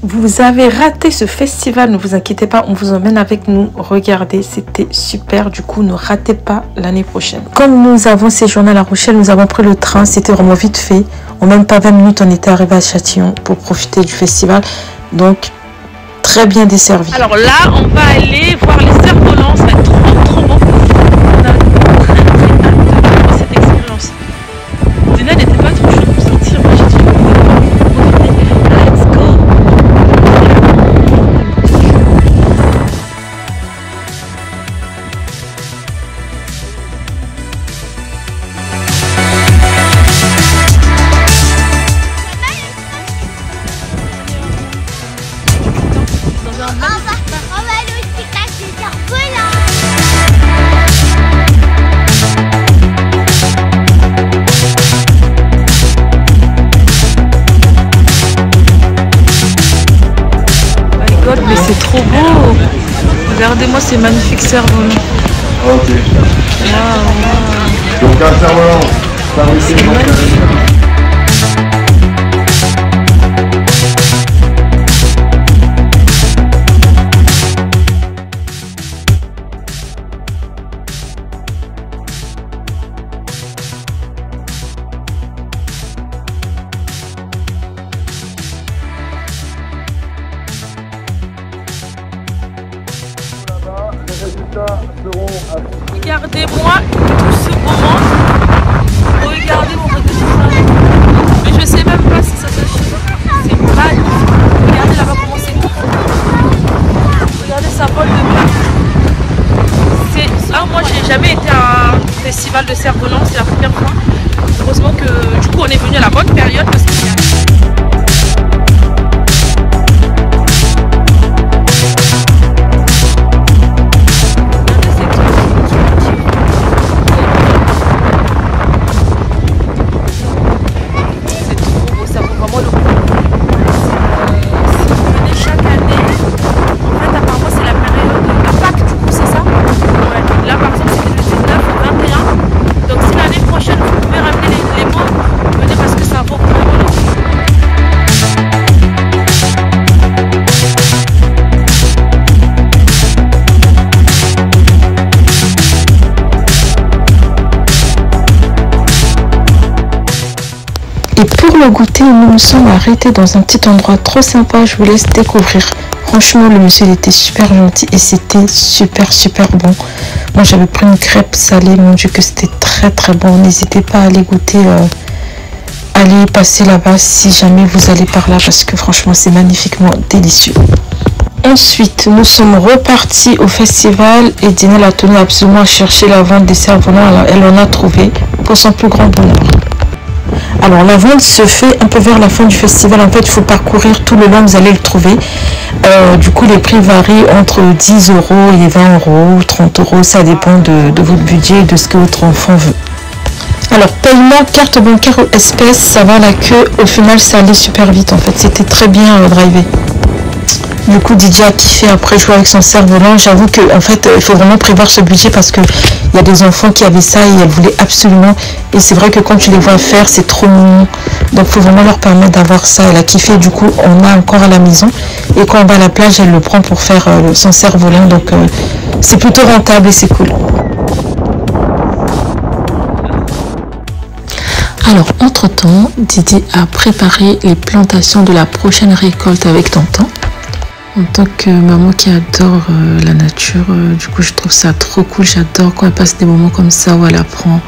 Vous avez raté ce festival, ne vous inquiétez pas, on vous emmène avec nous. Regardez, c'était super. Du coup, ne ratez pas l'année prochaine. Comme nous avons séjourné à La Rochelle, nous avons pris le train. C'était vraiment vite fait. En même pas 20 minutes, on était arrivé à Châtillon pour profiter du festival. Donc, très bien desservi. Alors là, on va aller voir les cerfs-volants. Ça va être trop beau. On a très hâte de cette expérience. Dina n'était pas trop chaude pour sortir. Moi, j'ai dit, let's go. Mais c'est trop beau. Regardez-moi ces magnifiques cerfs-volants. Ok. Wow. Donc un cerf-volant fabriqué dans Regardez-moi tout ce moment. Regardez mon truc de ça. Mais je sais même pas si ça s'achève. C'est magnifique. Regardez là-bas comment c'est. Regardez ça vole de bas. Moi j'ai jamais été à un festival de cerfs-volants, c'est la première fois. Heureusement que du coup on est venu à la bonne période parce qu'il y a... Et pour le goûter, nous nous sommes arrêtés dans un petit endroit trop sympa. Je vous laisse découvrir. Franchement, le monsieur il était super gentil et c'était super bon. Moi, j'avais pris une crêpe salée. Mon Dieu, que c'était très bon. N'hésitez pas à aller goûter, allez passer là-bas si jamais vous allez par là parce que franchement, c'est magnifiquement délicieux. Ensuite, nous sommes repartis au festival et Dina l'a tenu absolument à chercher la vente des cerfs-volants. Elle en a trouvé pour son plus grand bonheur. Alors la vente se fait un peu vers la fin du festival. En fait, il faut parcourir tout le long, vous allez le trouver. Du coup, les prix varient entre 10 € et 20 €, 30 €. Ça dépend de votre budget et de ce que votre enfant veut. Alors, paiement, carte bancaire ou espèces, ça va à la queue. Au final, ça allait super vite en fait. C'était très bien drivé. Du coup, Didier a kiffé après jouer avec son cerf-volant. J'avoue que en fait, il faut vraiment prévoir ce budget parce que il y a des enfants qui avaient ça et elles voulaient absolument. Et c'est vrai que quand tu les vois faire, c'est trop mignon. Donc, il faut vraiment leur permettre d'avoir ça. Elle a kiffé. Du coup, on a encore à la maison. Et quand on va à la plage, elle le prend pour faire son cerf-volant. Donc, c'est plutôt rentable et c'est cool. Alors, entre-temps, Didier a préparé les plantations de la prochaine récolte avec Tonton. En tant que maman qui adore la nature, du coup je trouve ça trop cool. J'adore quand elle passe des moments comme ça où elle apprend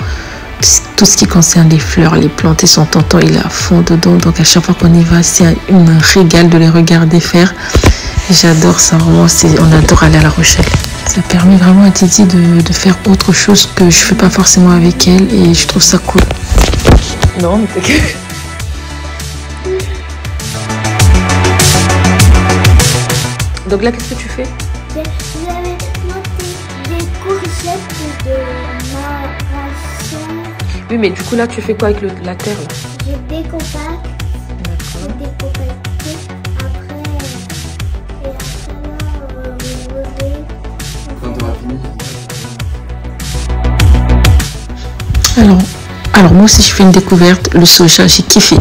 tout ce qui concerne les fleurs, les plantes et son tonton il est à fond dedans. Donc à chaque fois qu'on y va, c'est un régal de les regarder faire. J'adore ça vraiment, on adore aller à La Rochelle. Ça permet vraiment à Didi de faire autre chose que je fais pas forcément avec elle et je trouve ça cool. Non, mais t'inquiète. Donc là, qu'est-ce que tu fais? Vous avez monté des courgettes de ration. Oui, mais du coup, là, tu fais quoi avec la terre là? Je décompacte. D'accord. Je décompacte. Après, Quand tu auras fini. Alors moi aussi, je fais une découverte. Le soja, j'ai kiffé.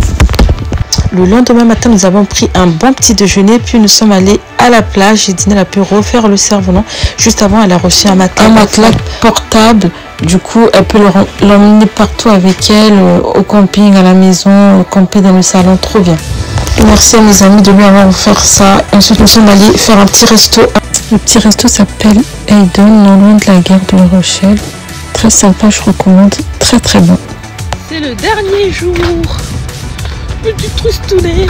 Le lendemain matin, nous avons pris un bon petit déjeuner, puis nous sommes allés à la plage. Dina elle a pu refaire le cerf-volant. Juste avant, elle a reçu un matelas portable. Du coup, elle peut l'emmener partout avec elle, au camping, à la maison, au camper dans le salon. Trop bien. Merci à mes amis de lui avoir offert ça. Ensuite, nous sommes allés faire un petit resto. Le petit resto s'appelle Hayden, non loin de la gare de La Rochelle. Très sympa, je recommande. Très très bon. C'est le dernier jour. Petit tristounet.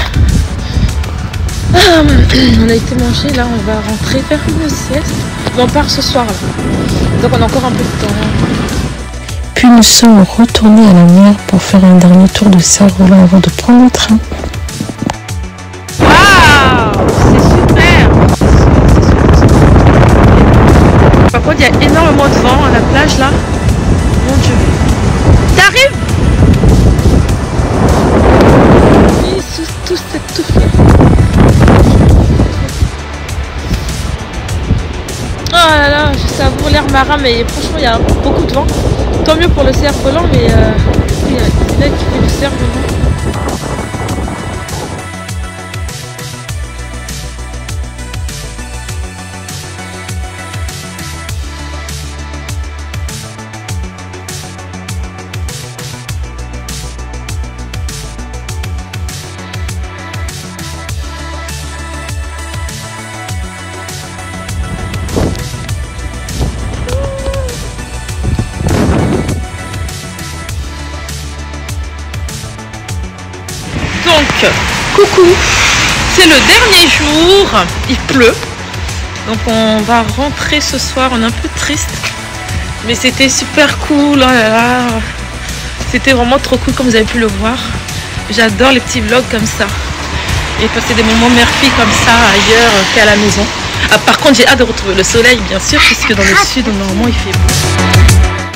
On a été manger, là on va rentrer faire une sieste. Mais on part ce soir là. Donc on a encore un peu de temps. Puis nous sommes retournés à la mer pour faire un dernier tour de cerf-volant avant de prendre le train. Waouh, c'est super. Par contre il y a énormément de vent à la plage là. Mon Dieu. T'arrives? Tout s'étouffe. Oh là là, je savoure l'air marin, mais franchement il y a beaucoup de vent. Tant mieux pour le cerf-volant, mais il y a une aide qui fait du cerf-volant. Donc, coucou, c'est le dernier jour, il pleut, donc on va rentrer ce soir, on est un peu triste, mais c'était super cool, oh là là, c'était vraiment trop cool comme vous avez pu le voir. J'adore les petits vlogs comme ça, et passer des moments mère-fille comme ça ailleurs qu'à la maison. Ah, par contre j'ai hâte de retrouver le soleil bien sûr, puisque dans le sud normalement il fait beau.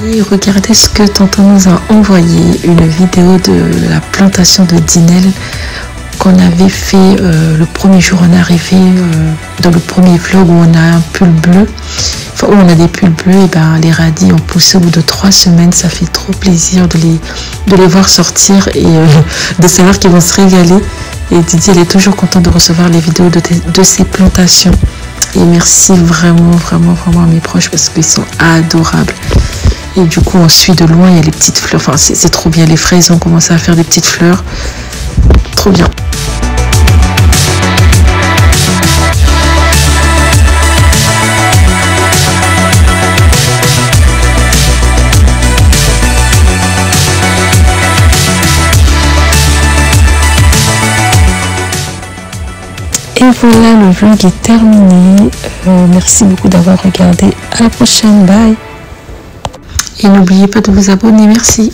Et regardez ce que tonton nous a envoyé, une vidéo de la plantation de Dinel qu'on avait fait le premier jour en arrivée, dans le premier vlog où on a un pull bleu, enfin où on a des pulls bleus, et ben les radis ont poussé au bout de 3 semaines. Ça fait trop plaisir de les voir sortir et de savoir qu'ils vont se régaler. Et Didier, elle est toujours contente de recevoir les vidéos de ces plantations. Et merci vraiment à mes proches parce qu'ils sont adorables. Et du coup on suit de loin, il y a les petites fleurs, enfin c'est trop bien, les fraises ont commencé à faire des petites fleurs, trop bien. Et voilà, le vlog est terminé. Merci beaucoup d'avoir regardé. À la prochaine, bye. Et n'oubliez pas de vous abonner, merci.